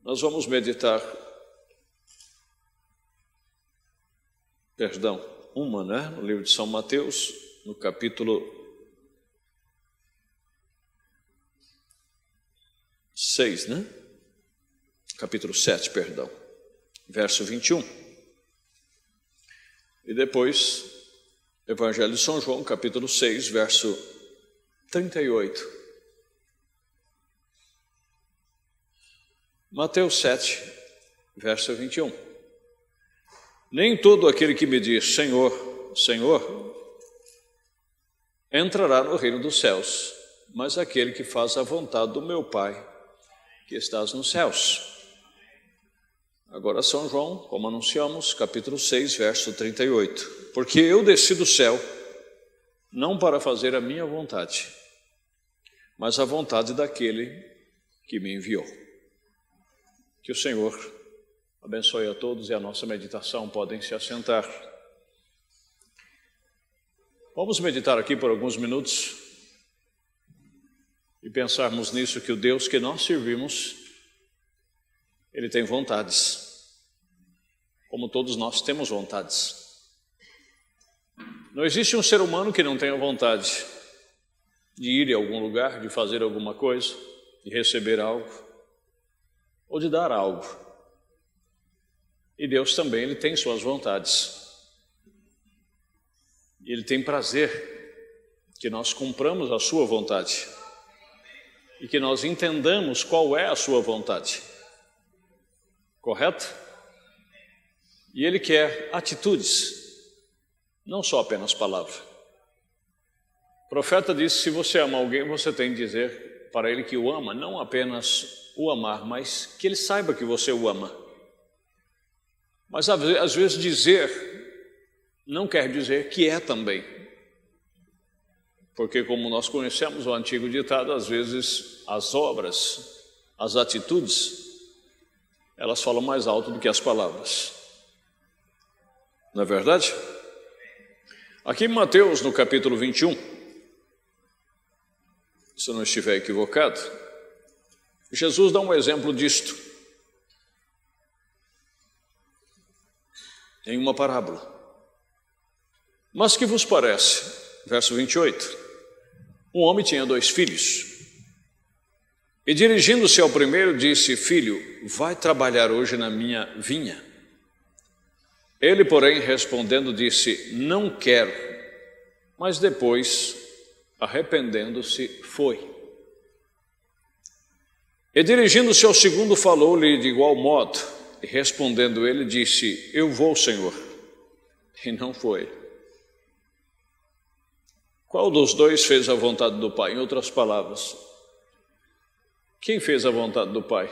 Nós vamos meditar, no livro de São Mateus, no capítulo 6, Capítulo 7, verso 21. E depois, Evangelho de São João, capítulo 6, verso 38. Mateus 7, verso 21. Nem todo aquele que me diz Senhor, Senhor, entrará no reino dos céus, mas aquele que faz a vontade do meu Pai, que estás nos céus. Agora São João, como anunciamos, capítulo 6, verso 38. Porque eu desci do céu, não para fazer a minha vontade, mas a vontade daquele que me enviou. Que o Senhor abençoe a todos e a nossa meditação. Podem se assentar. Vamos meditar aqui por alguns minutos e pensarmos nisso, que o Deus que nós servimos, Ele tem vontades, como todos nós temos vontades. Não existe um ser humano que não tenha vontade de ir a algum lugar, de fazer alguma coisa, de receber algo, ou de dar algo. E Deus também, Ele tem suas vontades. E Ele tem prazer que nós cumpramos a sua vontade e que nós entendamos qual é a sua vontade. Correto? E Ele quer atitudes, não só apenas palavra. O profeta disse: se você ama alguém, você tem que dizer para ele que o ama, não apenas o amar, mas que ele saiba que você o ama. Mas às vezes dizer não quer dizer que é também. Porque, como nós conhecemos o antigo ditado, às vezes as obras, as atitudes, elas falam mais alto do que as palavras. Não é verdade? Aqui em Mateus, no capítulo 21, se eu não estiver equivocado, Jesus dá um exemplo disto em uma parábola. Mas que vos parece? Verso 28. Um homem tinha 2 filhos. E dirigindo-se ao primeiro, disse: filho, vai trabalhar hoje na minha vinha. Ele, porém, respondendo, disse: não quero. Mas depois, arrependendo-se, foi. E dirigindo-se ao segundo, falou-lhe de igual modo. E respondendo ele, disse: eu vou, Senhor. E não foi. Qual dos dois fez a vontade do Pai? Em outras palavras, quem fez a vontade do Pai?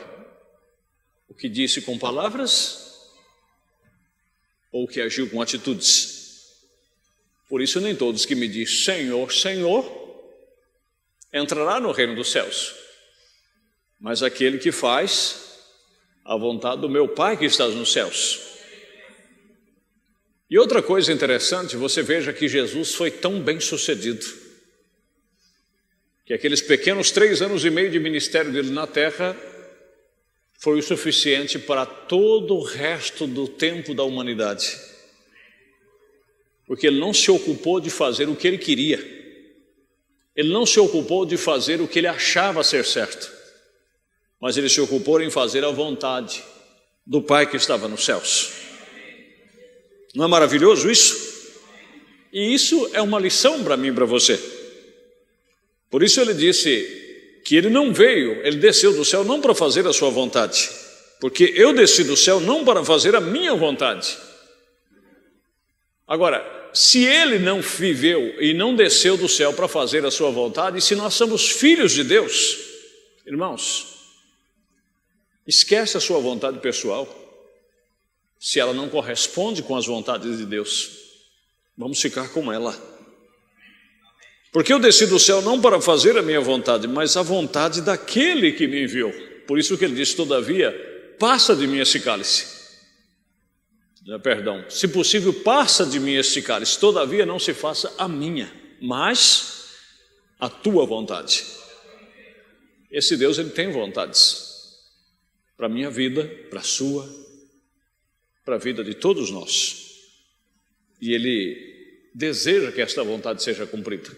O que disse com palavras ou o que agiu com atitudes? Por isso nem todos que me dizem Senhor, Senhor, entrará no reino dos céus, mas aquele que faz a vontade do meu Pai que está nos céus. E outra coisa interessante, você veja que Jesus foi tão bem sucedido, que aqueles pequenos 3 anos e meio de ministério dele na terra foi o suficiente para todo o resto do tempo da humanidade. Porque ele não se ocupou de fazer o que ele queria, ele não se ocupou de fazer o que ele achava ser certo, mas ele se ocupou em fazer a vontade do Pai que estava nos céus. Não é maravilhoso isso? E isso é uma lição para mim e para você. Por isso ele disse que ele não veio, ele desceu do céu não para fazer a sua vontade, porque eu desci do céu não para fazer a minha vontade. Agora, se ele não viveu e não desceu do céu para fazer a sua vontade, e se nós somos filhos de Deus, irmãos, esquece a sua vontade pessoal. Se ela não corresponde com as vontades de Deus, vamos ficar com ela. Porque eu desci do céu não para fazer a minha vontade, mas a vontade daquele que me enviou. Por isso que ele disse: todavia, passa de mim esse cálice. Se possível, passa de mim este cálice, todavia não se faça a minha, mas a tua vontade. Esse Deus, ele tem vontades. para a minha vida, para a sua, para a vida de todos nós. E Ele deseja que esta vontade seja cumprida.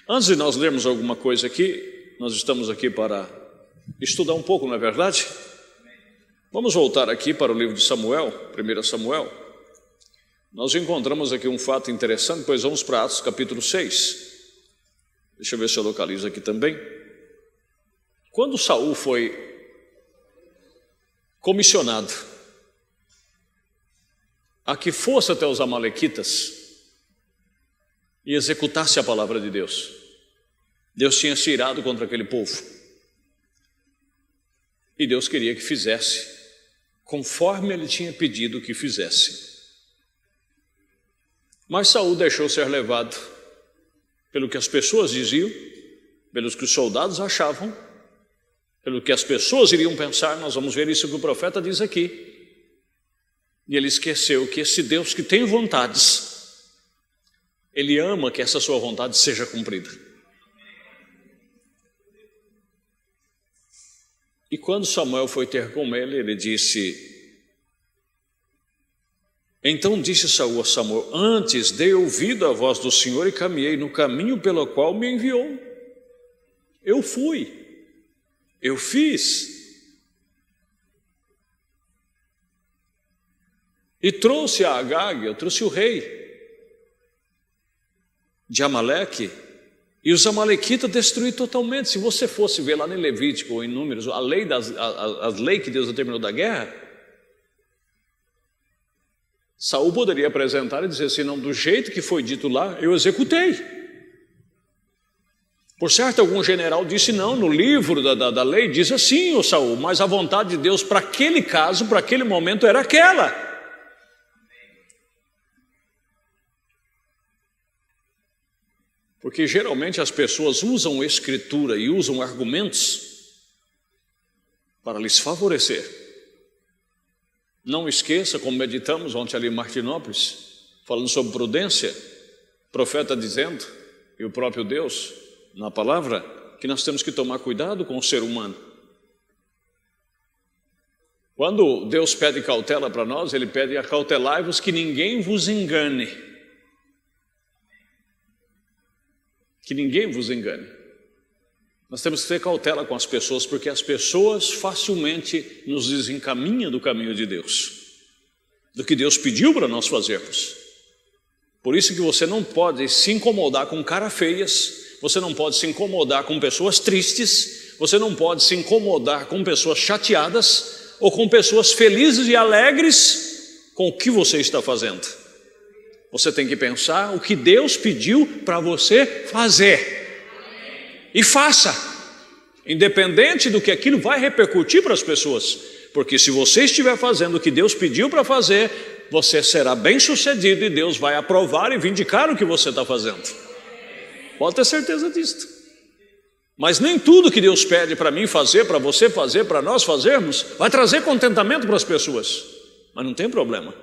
Antes de nós lermos alguma coisa aqui, nós estamos aqui para estudar um pouco, não é verdade? Vamos voltar aqui para o livro de Samuel, 1 Samuel. Nós encontramos aqui um fato interessante, pois vamos para Atos capítulo 6. Deixa eu ver se eu localizo aqui também. Quando Saul foi comissionado a que fosse até os amalequitas e executasse a palavra de Deus, Deus tinha se irado contra aquele povo. E Deus queria que fizesse conforme Ele tinha pedido que fizesse. Mas Saul deixou ser levado pelo que as pessoas diziam, pelo que os soldados achavam, pelo que as pessoas iriam pensar. Nós vamos ver isso que o profeta diz aqui. E ele esqueceu que esse Deus que tem vontades, Ele ama que essa sua vontade seja cumprida. E quando Samuel foi ter com ele, ele disse... Então disse Saul a Samuel: antes dei ouvido à voz do Senhor e caminhei no caminho pelo qual me enviou. Eu fui, eu fiz. E trouxe a Agag, eu trouxe o rei de Amaleque, e os amalequitas destruí totalmente. Se você fosse ver lá em Levítico ou em Números, a lei que Deus determinou da guerra, Saul poderia apresentar e dizer assim: não, do jeito que foi dito lá, eu executei. Por certo, algum general disse: não, no livro da lei diz assim, ô Saul, mas a vontade de Deus para aquele caso, para aquele momento, era aquela. Porque geralmente as pessoas usam escritura e usam argumentos para lhes favorecer. Não esqueça, como meditamos ontem ali em Martinópolis, falando sobre prudência, o profeta dizendo, e o próprio Deus, na palavra, que nós temos que tomar cuidado com o ser humano. Quando Deus pede cautela para nós, Ele pede: acautelai-vos que ninguém vos engane. Que ninguém vos engane. Nós temos que ter cautela com as pessoas, porque as pessoas facilmente nos desencaminham do caminho de Deus, do que Deus pediu para nós fazermos. Por isso que você não pode se incomodar com caras feias, você não pode se incomodar com pessoas tristes, você não pode se incomodar com pessoas chateadas ou com pessoas felizes e alegres com o que você está fazendo. Você tem que pensar o que Deus pediu para você fazer. E faça, independente do que aquilo vai repercutir para as pessoas, porque se você estiver fazendo o que Deus pediu para fazer, você será bem sucedido e Deus vai aprovar e vindicar o que você está fazendo. Pode ter certeza disso. Mas nem tudo que Deus pede para mim fazer, para você fazer, para nós fazermos, vai trazer contentamento para as pessoas. Mas não tem problema.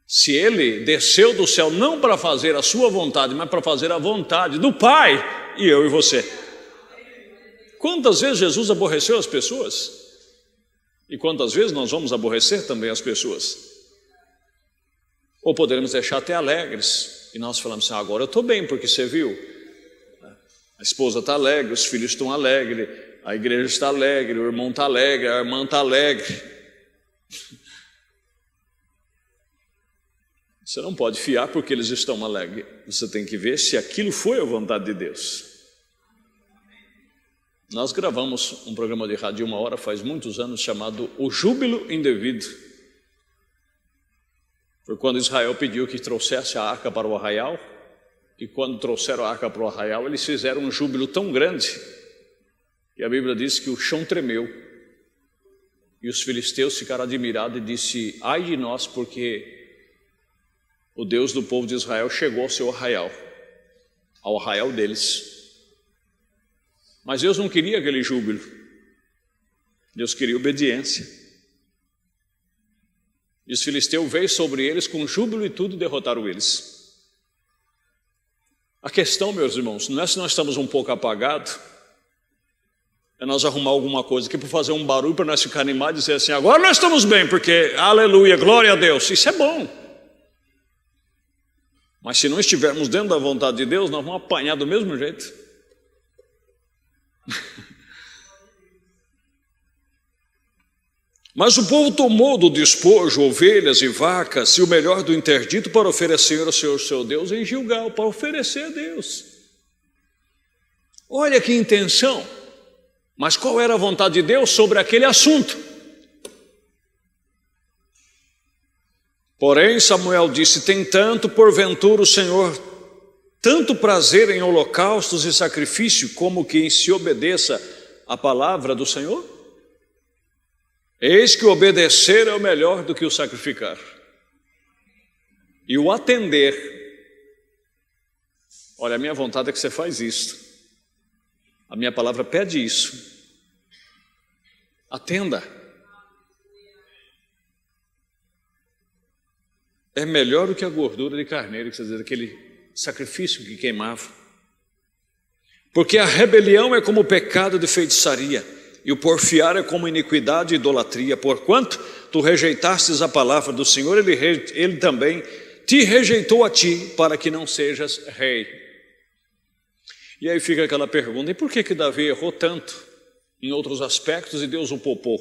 Se Ele desceu do céu não para fazer a sua vontade, mas para fazer a vontade do Pai, e eu e você. Quantas vezes Jesus aborreceu as pessoas? E quantas vezes nós vamos aborrecer também as pessoas? Ou poderemos deixar até alegres, e nós falamos assim: agora eu estou bem, porque você viu, a esposa está alegre, os filhos estão alegres, a igreja está alegre, o irmão está alegre, a irmã está alegre. Você não pode fiar porque eles estão alegres. Você tem que ver se aquilo foi a vontade de Deus. Nós gravamos um programa de rádio de 1 hora faz muitos anos chamado O Júbilo Indevido. Foi quando Israel pediu que trouxesse a arca para o arraial. E quando trouxeram a arca para o arraial, eles fizeram um júbilo tão grande que a Bíblia diz que o chão tremeu. E os filisteus ficaram admirados e disse: ai de nós, porque o Deus do povo de Israel chegou ao seu arraial, ao arraial deles. Mas Deus não queria aquele júbilo. Deus queria obediência. E os filisteus veio sobre eles com júbilo e tudo, e derrotaram eles. A questão, meus irmãos, não é se nós estamos um pouco apagados, é nós arrumar alguma coisa aqui para fazer um barulho, para nós ficar animados e dizer assim, agora nós estamos bem, porque aleluia, glória a Deus. Isso é bom. Mas se não estivermos dentro da vontade de Deus, nós vamos apanhar do mesmo jeito. Mas o povo tomou do despojo ovelhas e vacas e o melhor do interdito para oferecer ao Senhor seu Deus em Gilgal, para oferecer a Deus. Olha que intenção. Mas qual era a vontade de Deus sobre aquele assunto? Porém, Samuel disse, tem tanto porventura o Senhor, tanto prazer em holocaustos e sacrifício, como que em se obedeça a palavra do Senhor? Eis que o obedecer é o melhor do que o sacrificar. E o atender, olha, a minha vontade é que você faz isso. A minha palavra pede isso. Atenda. É melhor do que a gordura de carneiro, que você diz, aquele sacrifício que queimava. Porque a rebelião é como o pecado de feitiçaria, e o porfiar é como iniquidade e idolatria. Porquanto tu rejeitastes a palavra do Senhor, ele também te rejeitou a ti, para que não sejas rei. E aí fica aquela pergunta, e por que Davi errou tanto em outros aspectos e Deus o poupou?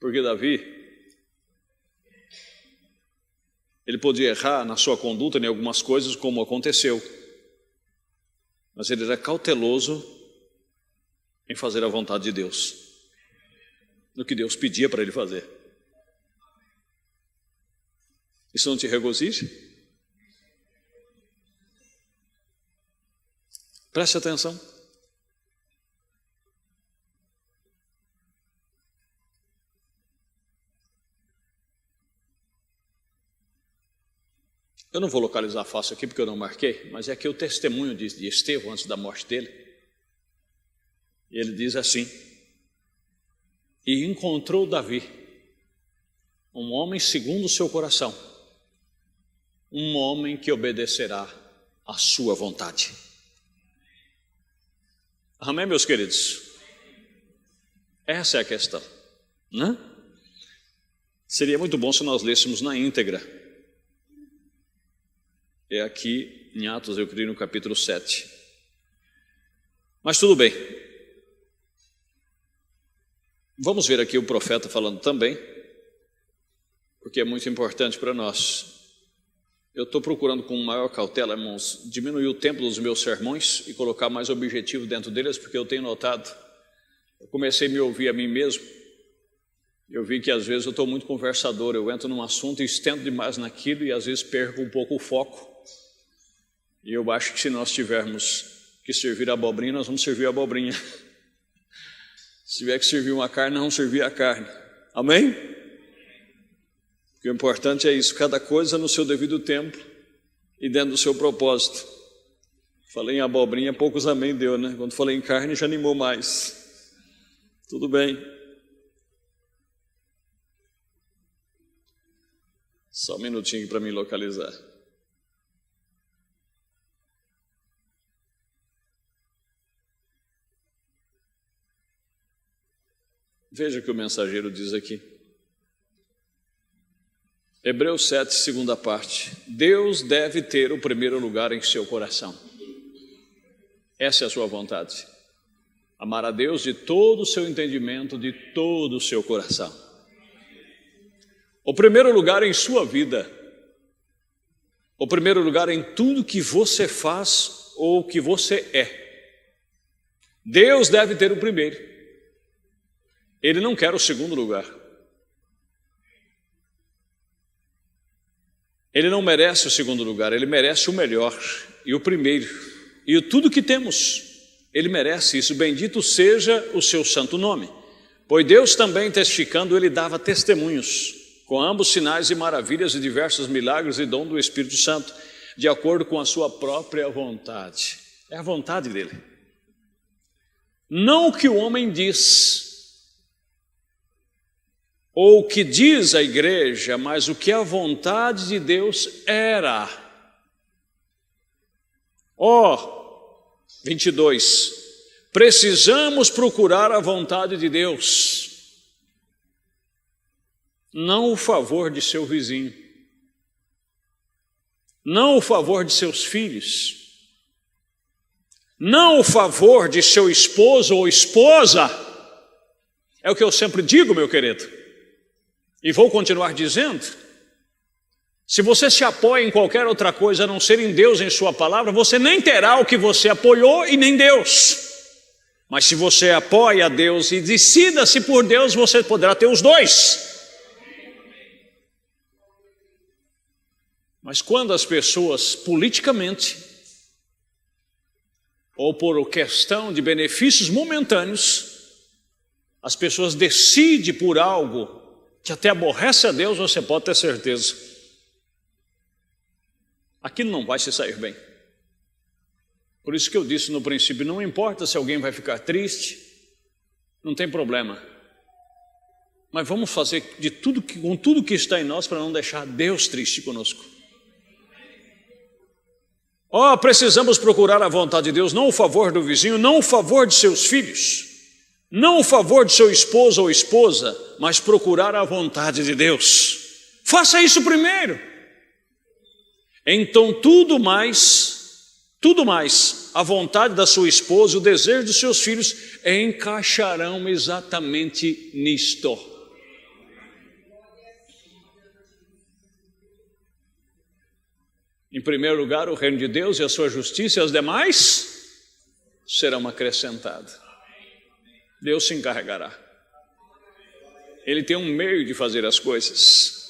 Porque Davi, ele podia errar na sua conduta em algumas coisas, como aconteceu, mas ele era cauteloso em fazer a vontade de Deus, no que Deus pedia para ele fazer. Isso não te regozija? Preste atenção. Eu não vou localizar fácil aqui porque eu não marquei, mas é aqui o testemunho de Estevão antes da morte dele. E ele diz assim, e encontrou Davi, um homem segundo o seu coração, um homem que obedecerá à sua vontade. Amém, meus queridos? Essa é a questão, né? Seria muito bom se nós lêssemos na íntegra. É aqui em Atos, eu creio, no capítulo 7. Mas tudo bem. Vamos ver aqui o profeta falando também, porque é muito importante para nós. Eu estou procurando com maior cautela, irmãos, diminuir o tempo dos meus sermões e colocar mais objetivo dentro deles, porque eu tenho notado, eu comecei a me ouvir a mim mesmo, eu vi que às vezes eu estou muito conversador, eu entro num assunto e estendo demais naquilo e às vezes perco um pouco o foco. E eu acho que se nós tivermos que servir a abobrinha, nós vamos servir a abobrinha. Se tiver que servir uma carne, não servir a carne. Amém? Porque o importante é isso, cada coisa no seu devido tempo e dentro do seu propósito. Falei em abobrinha, poucos amém deu, né? Quando falei em carne, já animou mais. Tudo bem. Só um minutinho para me localizar. Veja o que o mensageiro diz aqui. Hebreus 7, segunda parte. Deus deve ter o primeiro lugar em seu coração. Essa é a sua vontade. Amar a Deus de todo o seu entendimento, de todo o seu coração. O primeiro lugar em sua vida. O primeiro lugar em tudo que você faz ou que você é. Deus deve ter o primeiro. Ele não quer o segundo lugar. Ele não merece o segundo lugar, ele merece o melhor e o primeiro. E tudo que temos, ele merece isso. Bendito seja o seu santo nome. Pois Deus também testificando, ele dava testemunhos, com ambos sinais e maravilhas e diversos milagres e dom do Espírito Santo, de acordo com a sua própria vontade. É a vontade dele. Não o que o homem diz, ou o que diz a igreja, mas o que a vontade de Deus era. 22. Precisamos procurar a vontade de Deus, não o favor de seu vizinho, não o favor de seus filhos, não o favor de seu esposo ou esposa. É o que eu sempre digo, meu querido, e vou continuar dizendo. Se você se apoia em qualquer outra coisa a não ser em Deus, em sua palavra, você nem terá o que você apoiou e nem Deus. Mas se você apoia a Deus e decida-se por Deus, você poderá ter os dois. Mas quando as pessoas politicamente ou por questão de benefícios momentâneos, as pessoas decidem por algo que até aborrece a Deus, você pode ter certeza, aquilo não vai se sair bem. Por isso que eu disse no princípio, não importa se alguém vai ficar triste, não tem problema. Mas vamos fazer de tudo com tudo que está em nós para não deixar Deus triste conosco. Precisamos procurar a vontade de Deus, não o favor do vizinho, não o favor de seus filhos, não o favor de seu esposo ou esposa, mas procurar a vontade de Deus. Faça isso primeiro. Então tudo mais, a vontade da sua esposa, o desejo dos seus filhos encaixarão exatamente nisto. Em primeiro lugar, o reino de Deus e a sua justiça, e as demais serão acrescentadas. Deus se encarregará. Ele tem um meio de fazer as coisas,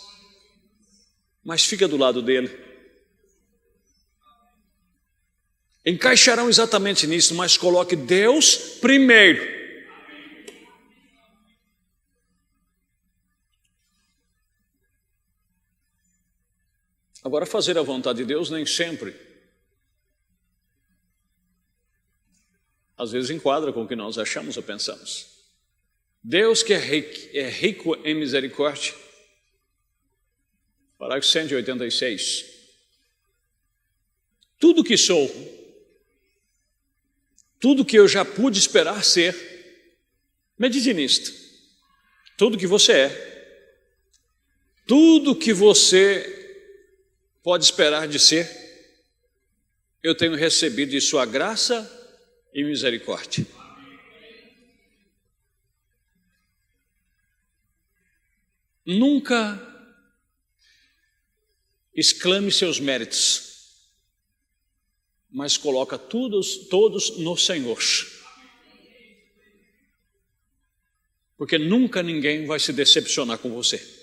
mas fica do lado dele. Encaixarão exatamente nisso, mas coloque Deus primeiro. Agora, fazer a vontade de Deus nem sempre, às vezes, enquadra com o que nós achamos ou pensamos. Deus que é rico em misericórdia, parágrafo 186. Tudo que sou, tudo que eu já pude esperar ser, medite nisto. Tudo que você é, tudo que você pode esperar de ser, eu tenho recebido de sua graça e misericórdia. Nunca exclame seus méritos, mas coloca todos no Senhor. Porque nunca ninguém vai se decepcionar com você.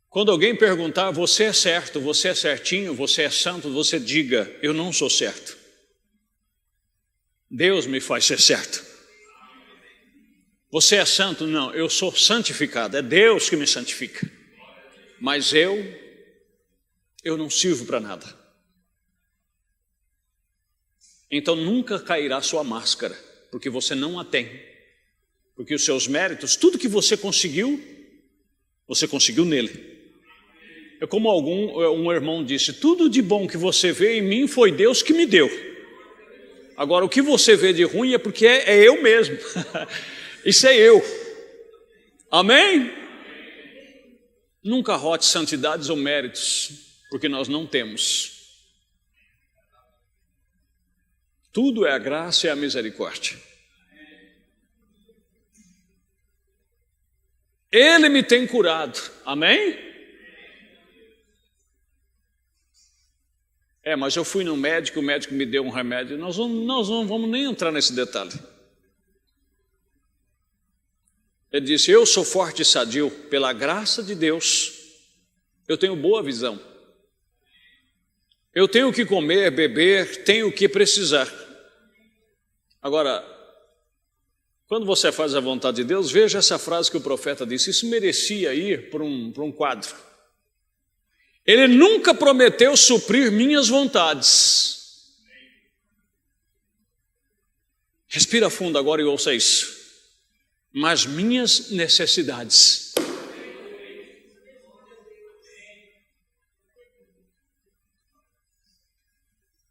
Quando alguém perguntar, você é certo, você é certinho, você é santo, você diga, eu não sou certo. Deus me faz ser certo. Você é santo? Não, eu sou santificado, é Deus que me santifica. Mas eu não sirvo para nada. Então nunca cairá sua máscara, porque você não a tem. Porque os seus méritos, tudo que você conseguiu nele. É como um irmão disse, tudo de bom que você vê em mim foi Deus que me deu. Agora o que você vê de ruim é porque é eu mesmo. Isso é eu. Amém? Nunca rote santidades ou méritos, porque nós não temos. Tudo é a graça e a misericórdia. Ele me tem curado. Amém? Mas eu fui no médico, o médico me deu um remédio. Nós não vamos nem entrar nesse detalhe. Ele disse, eu sou forte e sadio, pela graça de Deus, eu tenho boa visão. Eu tenho o que comer, beber, tenho o que precisar. Agora, quando você faz a vontade de Deus, veja essa frase que o profeta disse, isso merecia ir para um quadro. Ele nunca prometeu suprir minhas vontades. Respira fundo agora e ouça isso. Mas minhas necessidades.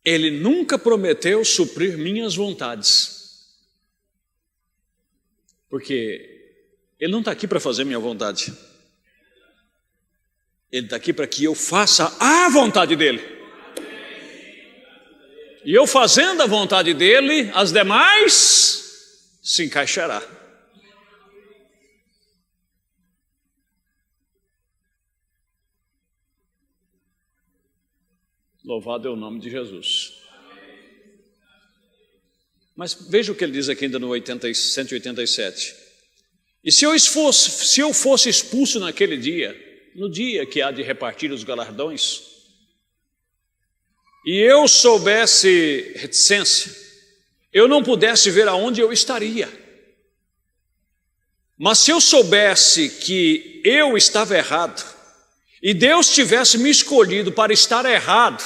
Ele nunca prometeu suprir minhas vontades, porque Ele não está aqui para fazer minha vontade. Ele está aqui para que eu faça a vontade dEle. E eu fazendo a vontade dEle, as demais se encaixará. Louvado é o nome de Jesus. Mas veja o que ele diz aqui ainda no 187. E se eu fosse expulso naquele dia, no dia que há de repartir os galardões, e eu soubesse reticência, eu não pudesse ver aonde eu estaria. Mas se eu soubesse que eu estava errado, e Deus tivesse me escolhido para estar errado,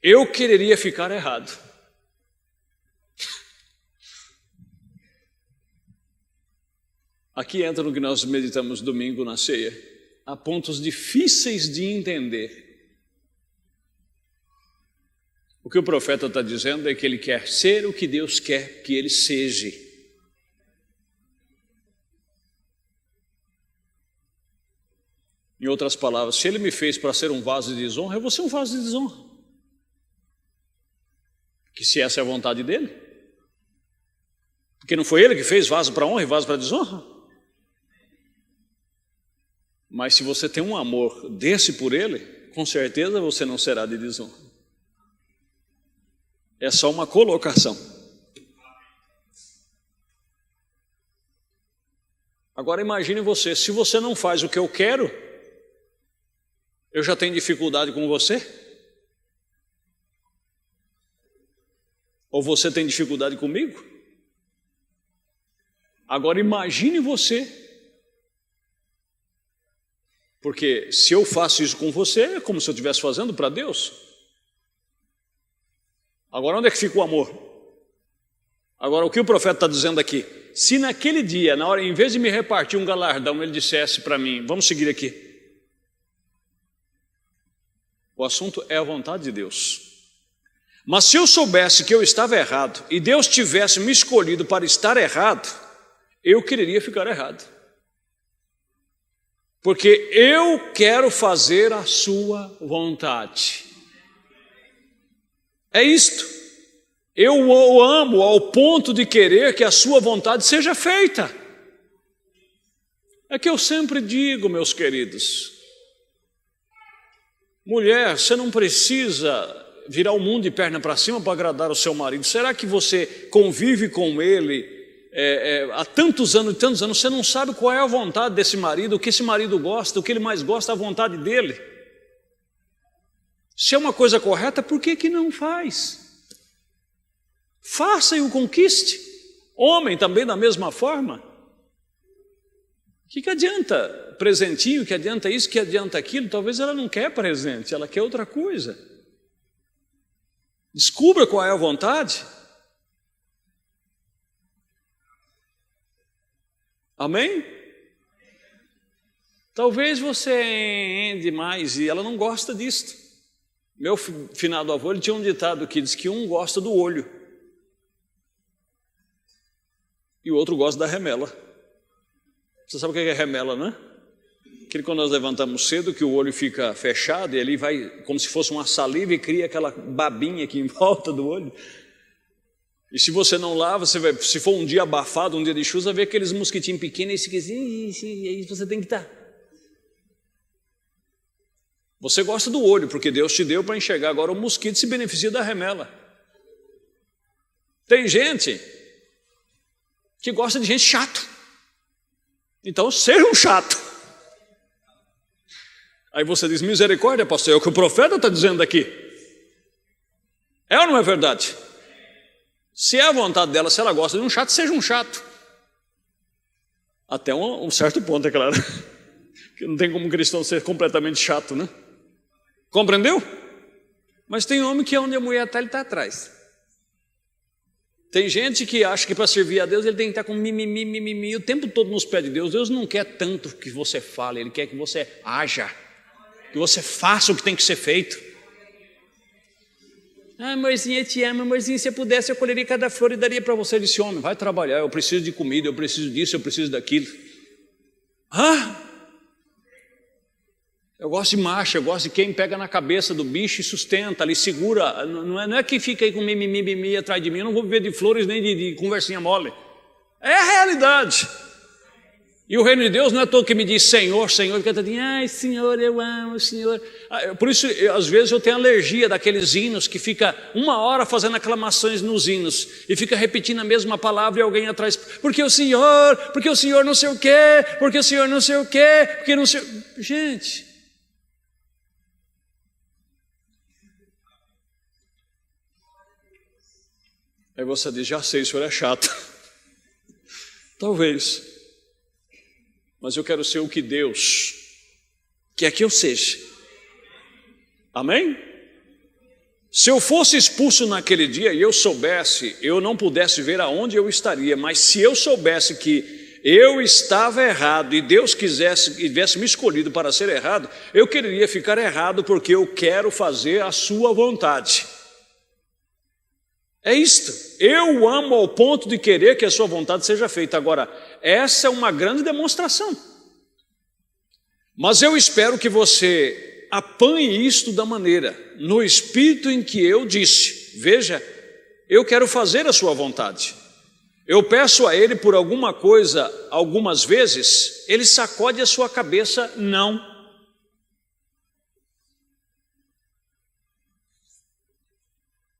eu quereria ficar errado. Aqui entra no que nós meditamos domingo na ceia. Há pontos difíceis de entender. O que o profeta está dizendo é que ele quer ser o que Deus quer que ele seja. Em outras palavras, se ele me fez para ser um vaso de desonra, eu vou ser um vaso de desonra. Que se essa é a vontade dele. Porque não foi ele que fez vaso para honra e vaso para desonra. Mas se você tem um amor desse por ele, com certeza você não será de desonra. É só uma colocação. Agora imagine você, se você não faz o que eu quero, eu já tenho dificuldade com você? Ou você tem dificuldade comigo? Agora imagine você. Porque se eu faço isso com você, é como se eu estivesse fazendo para Deus. Agora onde é que fica o amor? Agora o que o profeta está dizendo aqui? Se naquele dia, na hora, em vez de me repartir um galardão, ele dissesse para mim, vamos seguir aqui. O assunto é a vontade de Deus. Mas se eu soubesse que eu estava errado e Deus tivesse me escolhido para estar errado, eu quereria ficar errado. Porque eu quero fazer a sua vontade. É isto. Eu o amo ao ponto de querer que a sua vontade seja feita. É que eu sempre digo, meus queridos, mulher, você não precisa virar o mundo de perna para cima para agradar o seu marido. Será que você convive com ele há tantos anos, você não sabe qual é a vontade desse marido, o que esse marido gosta, o que ele mais gosta, a vontade dele? Se é uma coisa correta, por que não faz? Faça e o conquiste. Homem também da mesma forma. O que adianta presentinho, que adianta isso, que adianta aquilo? Talvez ela não quer presente, ela quer outra coisa. Descubra qual é a vontade. Amém? Talvez você ande mais e ela não gosta disto. Meu finado avô, ele tinha um ditado que diz que um gosta do olho e o outro gosta da remela. Você sabe o que é remela, né? Aquele quando nós levantamos cedo, que o olho fica fechado e ali vai como se fosse uma saliva e cria aquela babinha aqui em volta do olho. E se você não lava, você vai, se for um dia abafado, um dia de chuva, vai ver aqueles mosquitinhos pequenos e aí você tem que estar. Você gosta do olho, porque Deus te deu para enxergar. Agora o mosquito se beneficia da remela. Tem gente que gosta de gente chato. Então seja um chato. Aí você diz, misericórdia, pastor, é o que o profeta está dizendo aqui. É ou não é verdade? Se é a vontade dela, se ela gosta de um chato, seja um chato. Até um certo ponto, é claro. Porque não tem como um cristão ser completamente chato, né? Compreendeu? Mas tem homem que onde a mulher está, ele está atrás. Tem gente que acha que para servir a Deus ele tem que estar com mimimi o tempo todo nos pés de Deus. Deus não quer tanto que você fale, Ele quer que você haja, que você faça o que tem que ser feito. Ah, amorzinho, eu te amo, amorzinho, se eu pudesse eu colheria cada flor e daria para você. Ele disse, homem, vai trabalhar, eu preciso de comida, eu preciso disso, eu preciso daquilo. Eu gosto de macho, eu gosto de quem pega na cabeça do bicho e sustenta, ali segura. Não é que fica aí com mimimi atrás de mim, eu não vou viver de flores nem de conversinha mole. É a realidade. E o reino de Deus não é todo que me diz Senhor, Senhor, porque está dizendo, ai Senhor, eu amo o Senhor. Por isso, às vezes eu tenho alergia daqueles hinos que fica 1 hora fazendo aclamações nos hinos e fica repetindo a mesma palavra e alguém atrás, porque o Senhor não sei o quê, porque o Senhor não sei o quê, porque não sei... Gente... Aí você diz, já sei, o senhor é chato. Talvez. Mas eu quero ser o que Deus quer que eu seja. Amém? Se eu fosse expulso naquele dia e eu soubesse, eu não pudesse ver aonde eu estaria, mas se eu soubesse que eu estava errado e Deus tivesse me escolhido para ser errado, eu queria ficar errado porque eu quero fazer a sua vontade. É isto, eu amo ao ponto de querer que a sua vontade seja feita. Agora, essa é uma grande demonstração. Mas eu espero que você apanhe isto da maneira, no espírito em que eu disse, veja, eu quero fazer a sua vontade. Eu peço a Ele por alguma coisa, algumas vezes, Ele sacode a sua cabeça, não.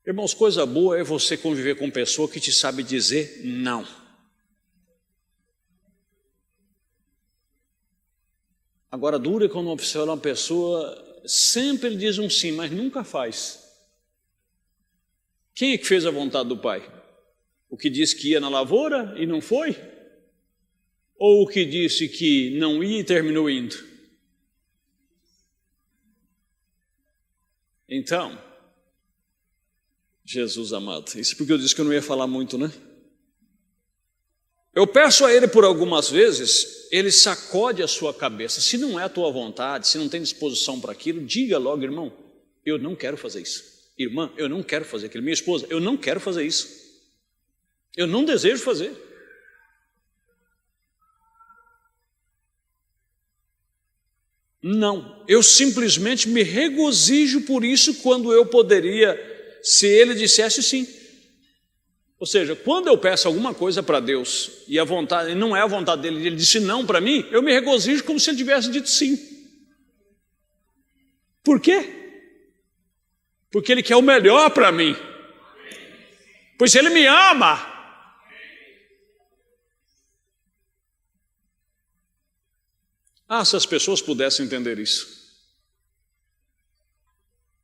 Irmãos, coisa boa é você conviver com pessoa que te sabe dizer não. Agora, dura quando uma pessoa sempre diz um sim, mas nunca faz. Quem é que fez a vontade do Pai? O que disse que ia na lavoura e não foi? Ou o que disse que não ia e terminou indo? Então... Jesus amado, isso porque eu disse que eu não ia falar muito, né? Eu peço a Ele por algumas vezes, Ele sacode a sua cabeça. Se não é a tua vontade, se não tem disposição para aquilo, diga logo, irmão, eu não quero fazer isso. Irmã, eu não quero fazer aquilo. Minha esposa, eu não quero fazer isso. Eu não desejo fazer. Não, eu simplesmente me regozijo por isso quando eu poderia... Se Ele dissesse sim. Ou seja, quando eu peço alguma coisa para Deus e a vontade, não é a vontade dele, Ele disse não para mim, eu me regozijo como se Ele tivesse dito sim. Por quê? Porque Ele quer o melhor para mim. Pois Ele me ama. Se as pessoas pudessem entender isso.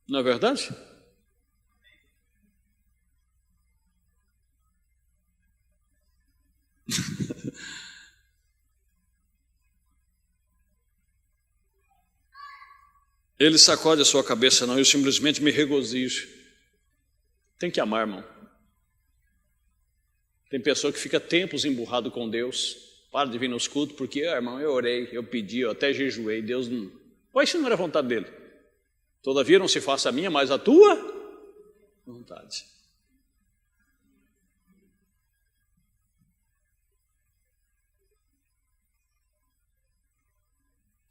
Não é verdade? Ele sacode a sua cabeça, não, eu simplesmente me regozijo. Tem que amar, irmão. Tem pessoa que fica tempos emburrado com Deus, para de vir nos cultos, porque, irmão, eu orei, eu pedi, eu até jejuei, Deus não... Pois isso não era a vontade dele. Todavia não se faça a minha, mas a tua vontade.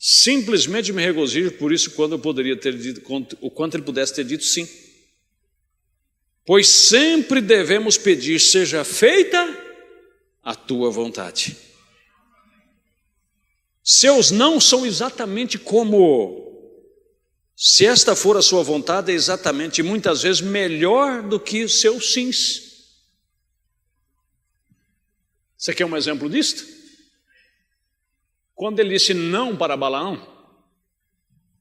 Simplesmente me regozijo por isso quando eu poderia ter dito, o quanto ele pudesse ter dito sim. Pois sempre devemos pedir, seja feita a tua vontade. Seus não são exatamente como, se esta for a sua vontade, é exatamente, muitas vezes, melhor do que os seus sims. Você quer um exemplo disto? Quando ele disse não para Balaão,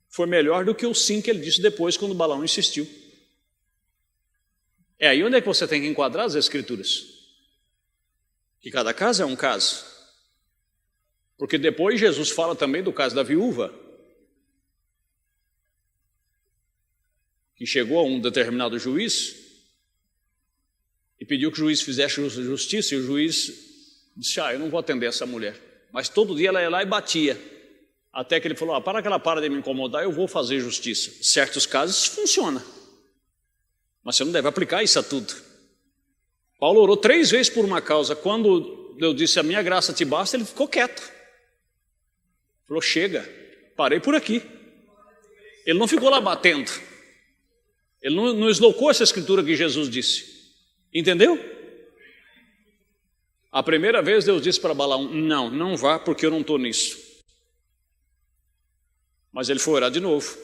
foi melhor do que o sim que ele disse depois, quando Balaão insistiu. É aí onde é que você tem que enquadrar as escrituras. Que cada caso é um caso. Porque depois Jesus fala também do caso da viúva, que chegou a um determinado juiz e pediu que o juiz fizesse justiça, e o juiz disse, eu não vou atender essa mulher. Mas todo dia ela ia lá e batia, até que ele falou, para que ela para de me incomodar, eu vou fazer justiça. Em certos casos funciona. Mas você não deve aplicar isso a tudo. Paulo orou 3 vezes por uma causa. Quando Deus disse, a minha graça te basta, ele ficou quieto. Falou, chega, parei por aqui. Ele não ficou lá batendo. Ele não eslocou essa escritura que Jesus disse. Entendeu? A primeira vez Deus disse para Balaão, não vá porque eu não estou nisso. Mas ele foi orar de novo.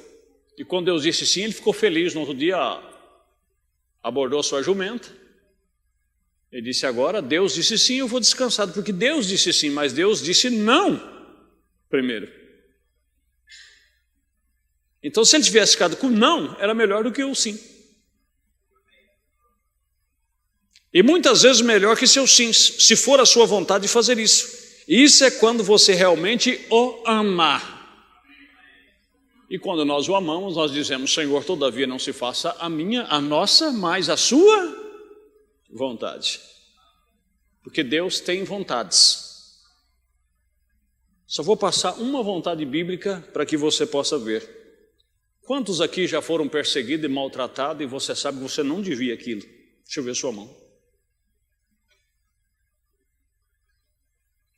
E quando Deus disse sim, ele ficou feliz. No outro dia abordou a sua jumenta. Ele disse, agora Deus disse sim, eu vou descansado. Porque Deus disse sim, mas Deus disse não primeiro. Então se ele tivesse ficado com não, era melhor do que o sim. E muitas vezes melhor que seus sims, se for a sua vontade de fazer isso. Isso é quando você realmente o amar. E quando nós o amamos, nós dizemos, Senhor, todavia não se faça a nossa, mas a sua vontade. Porque Deus tem vontades. Só vou passar uma vontade bíblica para que você possa ver. Quantos aqui já foram perseguidos e maltratados e você sabe que você não devia aquilo? Deixa eu ver sua mão.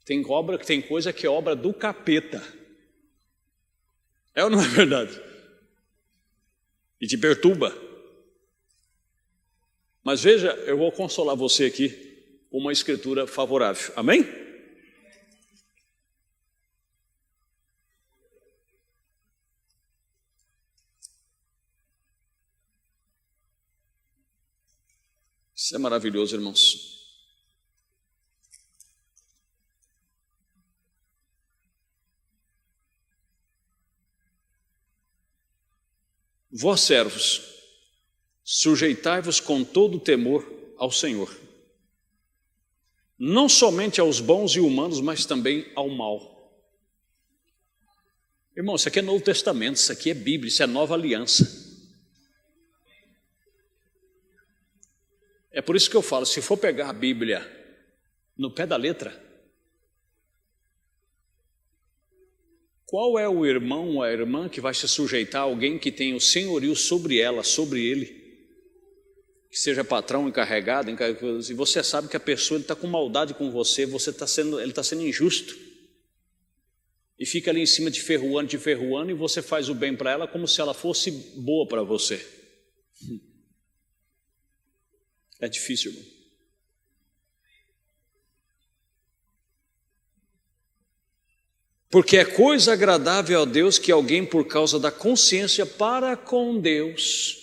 Tem coisa que é obra do capeta. É ou não é verdade? E te perturba. Mas veja, eu vou consolar você aqui com uma escritura favorável. Amém? Isso é maravilhoso, irmãos. Vós servos, sujeitai-vos com todo temor ao Senhor, não somente aos bons e humanos, mas também ao mal. Irmão, isso aqui é Novo Testamento, isso aqui é Bíblia, isso é Nova Aliança. É por isso que eu falo, se for pegar a Bíblia no pé da letra, qual é o irmão ou a irmã que vai se sujeitar a alguém que tem o senhorio sobre ela, sobre ele, que seja patrão, encarregado, e você sabe que a pessoa está com maldade com você, ele está sendo injusto, e fica ali em cima te ferruando, e você faz o bem para ela como se ela fosse boa para você. É difícil, irmão. Porque é coisa agradável a Deus que alguém, por causa da consciência para com Deus,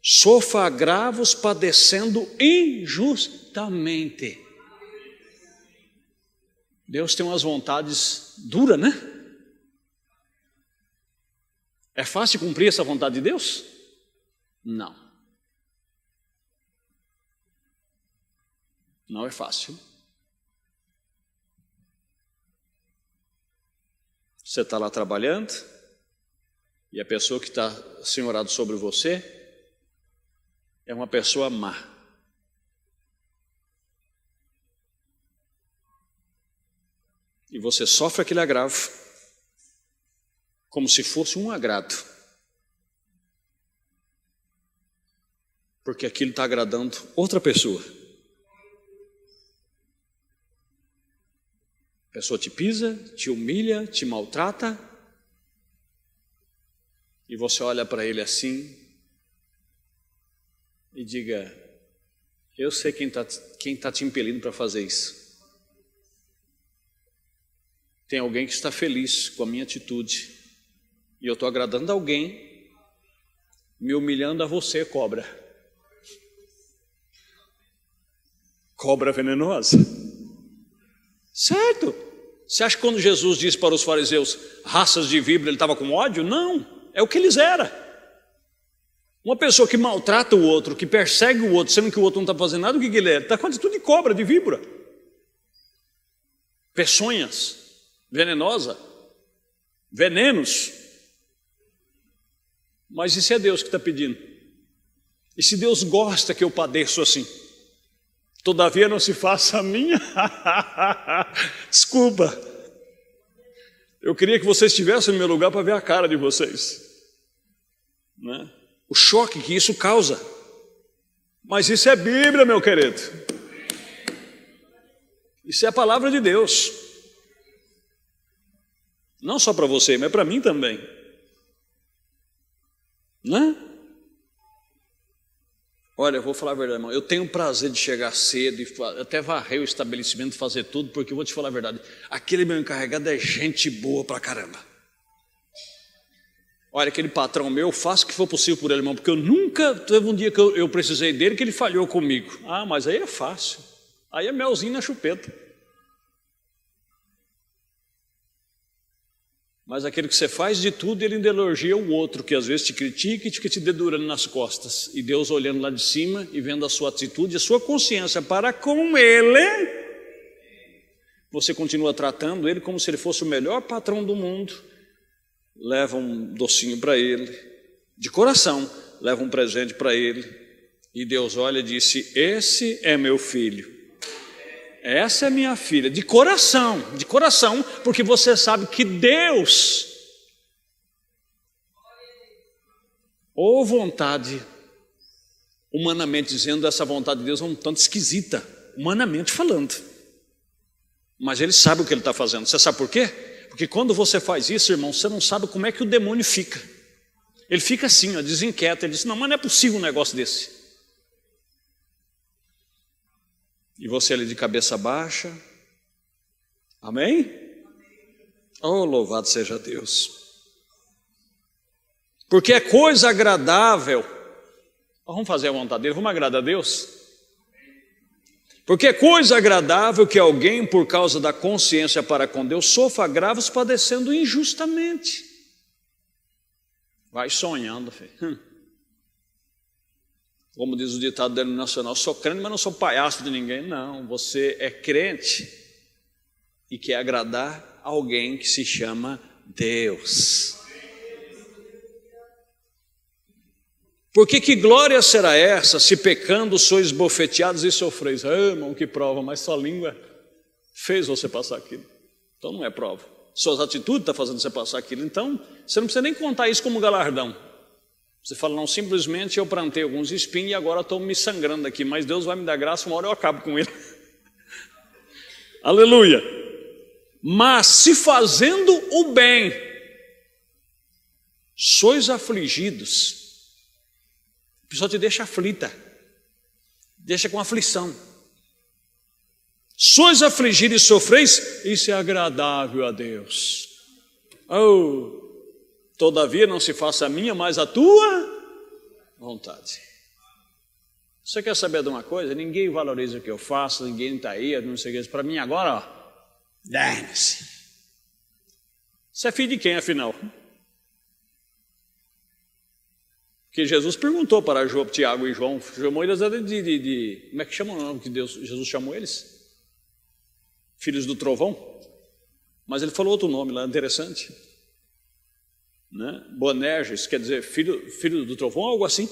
sofra agravos padecendo injustamente. Deus tem umas vontades duras, né? É fácil cumprir essa vontade de Deus? Não. Não é fácil. Você está lá trabalhando e a pessoa que está senhorado sobre você é uma pessoa má. E você sofre aquele agravo como se fosse um agrado. Porque aquilo está agradando outra pessoa. A pessoa te pisa, te humilha, te maltrata, e você olha para ele assim e diga, eu sei quem tá te impelindo para fazer isso. Tem alguém que está feliz com a minha atitude, e eu estou agradando alguém, me humilhando a você, cobra. Cobra venenosa. Certo? Você acha que quando Jesus disse para os fariseus raças de víbora, ele estava com ódio? Não, é o que eles eram. Uma pessoa que maltrata o outro, que persegue o outro, sendo que o outro não está fazendo nada, o que ele é? Está com atitude de cobra, de víbora. Peçonhas, venenosa, venenos. Mas isso é Deus que está pedindo. E se Deus gosta que eu padeço assim? Todavia não se faça a minha. Desculpa. Eu queria que vocês estivessem no meu lugar para ver a cara de vocês, né? o choque que isso causa. Mas isso é Bíblia, meu querido. Isso é a palavra de Deus. Não só para você, mas para mim também. Né? Olha, eu vou falar a verdade, irmão. Eu tenho o prazer de chegar cedo e até varrer o estabelecimento, fazer tudo, porque eu vou te falar a verdade. Aquele meu encarregado é gente boa pra caramba. Olha, aquele patrão meu, eu faço o que for possível por ele, irmão, porque eu nunca teve um dia que eu precisei dele que ele falhou comigo. Ah, mas aí é fácil. Aí é melzinho na chupeta. Mas aquele que você faz de tudo, ele ainda elogia o outro, que às vezes te critica e fica te dedurando nas costas. E Deus olhando lá de cima e vendo a sua atitude, a sua consciência para com ele, você continua tratando ele como se ele fosse o melhor patrão do mundo. Leva um docinho para ele, de coração, leva um presente para ele. E Deus olha e disse: esse é meu filho. Essa é minha filha, de coração, porque você sabe que Deus, ou vontade, humanamente dizendo, essa vontade de Deus é um tanto esquisita, humanamente falando, mas Ele sabe o que Ele está fazendo. Você sabe por quê? Porque quando você faz isso, irmão, você não sabe como é que o demônio fica. Ele fica assim, ó, desinquieta, ele diz: não, mas não é possível um negócio desse. E você ali de cabeça baixa. Amém? Oh, louvado seja Deus. Porque é coisa agradável. Vamos fazer a vontade dele, vamos agradar a Deus? Porque é coisa agradável que alguém, por causa da consciência para com Deus, sofra agravos padecendo injustamente. Vai sonhando, filho. Como diz o ditado nacional, sou crente, mas não sou palhaço de ninguém. Não, você é crente e quer agradar alguém que se chama Deus. Porque que glória será essa, se pecando sois bofeteados e sofreis? Ah, irmão, que prova, mas sua língua fez você passar aquilo. Então não é prova. Suas atitudes estão fazendo você passar aquilo. Então você não precisa nem contar isso como galardão. Você fala: não, simplesmente eu plantei alguns espinhos e agora estou me sangrando aqui, mas Deus vai me dar graça, uma hora eu acabo com ele. Aleluia. Mas se fazendo o bem sois afligidos, a pessoa te deixa aflita, deixa com aflição. Sois afligidos e sofreis, isso é agradável a Deus. Oh, todavia não se faça a minha, mas a tua vontade. Você quer saber de uma coisa? Ninguém valoriza o que eu faço, ninguém está aí, não sei o que. Para mim agora, ó, dane-se. Você é filho de quem, afinal? Porque Jesus perguntou para Tiago e João, chamou eles de como é que chama o nome que Jesus chamou eles? Filhos do trovão. Mas ele falou outro nome lá, interessante. Né? Boanerges, quer dizer filho do trovão, algo assim.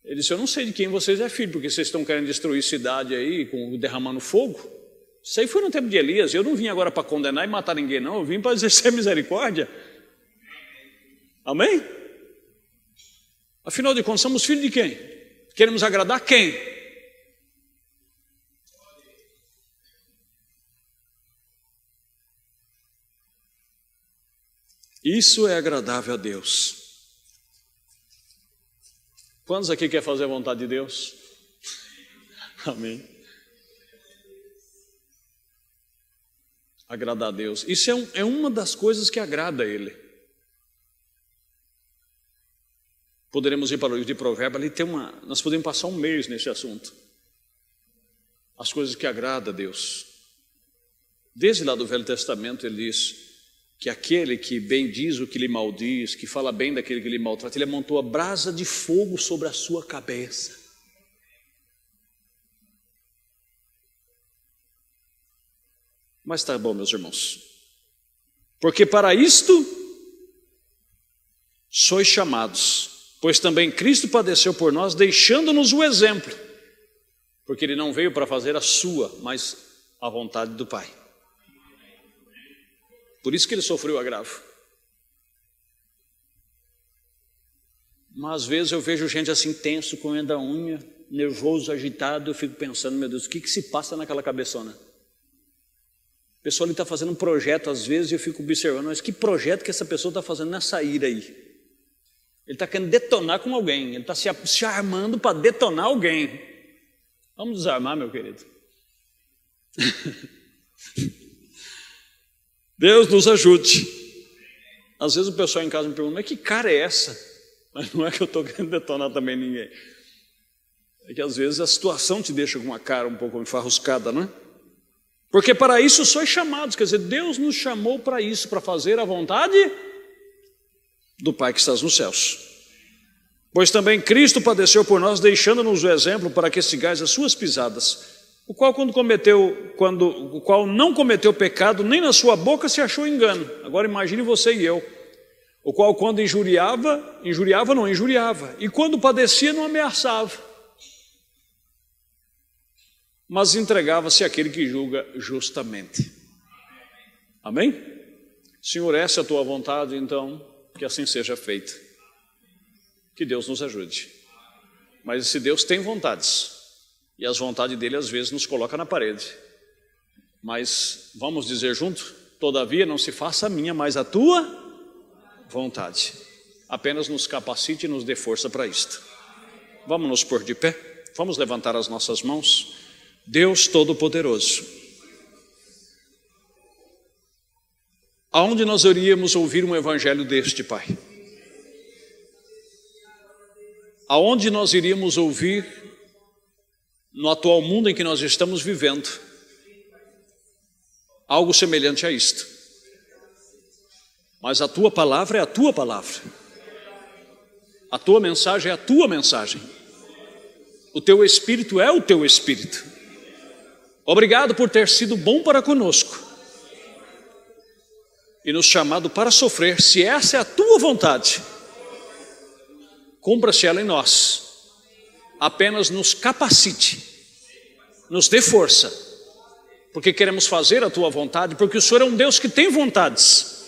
Ele disse: eu não sei de quem vocês é filho, porque vocês estão querendo destruir cidade aí, derramando fogo. Isso aí foi no tempo de Elias. Eu não vim agora para condenar e matar ninguém, não. Eu vim para exercer misericórdia. Amém? Afinal de contas, somos filhos de quem? Queremos agradar quem? Isso é agradável a Deus. Quantos aqui quer fazer a vontade de Deus? Amém. Agradar a Deus. Isso é uma das coisas que agrada a Ele. Poderemos ir para o livro de Provérbios, ali tem nós podemos passar um mês nesse assunto. As coisas que agradam a Deus. Desde lá do Velho Testamento ele diz que aquele que bendiz o que lhe maldiz, que fala bem daquele que lhe maltrata, ele amontoa brasa de fogo sobre a sua cabeça. Mas está bom, meus irmãos, porque para isto sois chamados, pois também Cristo padeceu por nós, deixando-nos o exemplo, porque Ele não veio para fazer a sua, mas a vontade do Pai. Por isso que Ele sofreu agravo. Mas às vezes eu vejo gente assim tenso, comendo a unha, nervoso, agitado, eu fico pensando, meu Deus, o que se passa naquela cabeçona? A pessoa está fazendo um projeto às vezes e eu fico observando, mas que projeto que essa pessoa está fazendo nessa ira aí? Ele está querendo detonar com alguém, ele está se armando para detonar alguém. Vamos desarmar, meu querido. Deus nos ajude. Às vezes o pessoal em casa me pergunta, mas que cara é essa? Mas não é que eu estou querendo detonar também ninguém. É que às vezes a situação te deixa com uma cara um pouco enfarruscada, não é? Porque para isso sois chamados, quer dizer, Deus nos chamou para isso, para fazer a vontade do Pai que estás nos céus. Pois também Cristo padeceu por nós, deixando-nos o exemplo para que sigais as suas pisadas, o qual não cometeu pecado, nem na sua boca se achou engano. Agora imagine você e eu, o qual quando injuriava, e quando padecia não ameaçava, mas entregava-se àquele que julga justamente. Amém? Senhor, essa é a tua vontade, então, que assim seja feita. Que Deus nos ajude. Mas esse Deus tem vontades, e as vontades dele às vezes nos coloca na parede. Mas vamos dizer junto, todavia não se faça a minha, mas a tua vontade. Apenas nos capacite e nos dê força para isto. Vamos nos pôr de pé, vamos levantar as nossas mãos. Deus Todo-Poderoso, aonde nós iríamos ouvir um evangelho deste, Pai? Aonde nós iríamos ouvir, no atual mundo em que nós estamos vivendo, algo semelhante a isto? Mas a tua palavra é a tua palavra, a tua mensagem é a tua mensagem, o teu Espírito é o teu Espírito. Obrigado por ter sido bom para conosco e nos chamado para sofrer. Se essa é a tua vontade, cumpra-se ela em nós. Apenas nos capacite, nos dê força, porque queremos fazer a tua vontade, porque o Senhor é um Deus que tem vontades.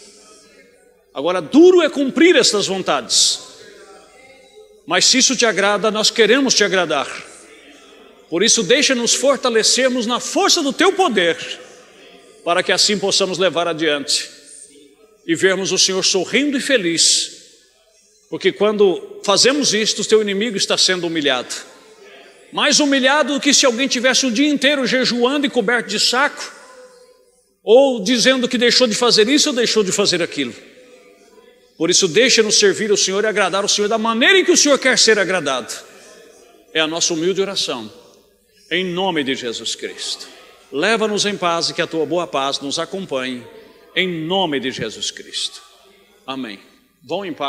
Agora, duro é cumprir essas vontades, mas se isso te agrada, nós queremos te agradar. Por isso deixa-nos fortalecermos na força do teu poder, para que assim possamos levar adiante e vermos o Senhor sorrindo e feliz, porque quando fazemos isto, o teu inimigo está sendo humilhado, mais humilhado do que se alguém tivesse o dia inteiro jejuando e coberto de saco, ou dizendo que deixou de fazer isso ou deixou de fazer aquilo. Por isso deixa-nos servir o Senhor e agradar o Senhor da maneira em que o Senhor quer ser agradado. É a nossa humilde oração, em nome de Jesus Cristo. Leva-nos em paz e que a tua boa paz nos acompanhe, em nome de Jesus Cristo. Amém. Vão em paz.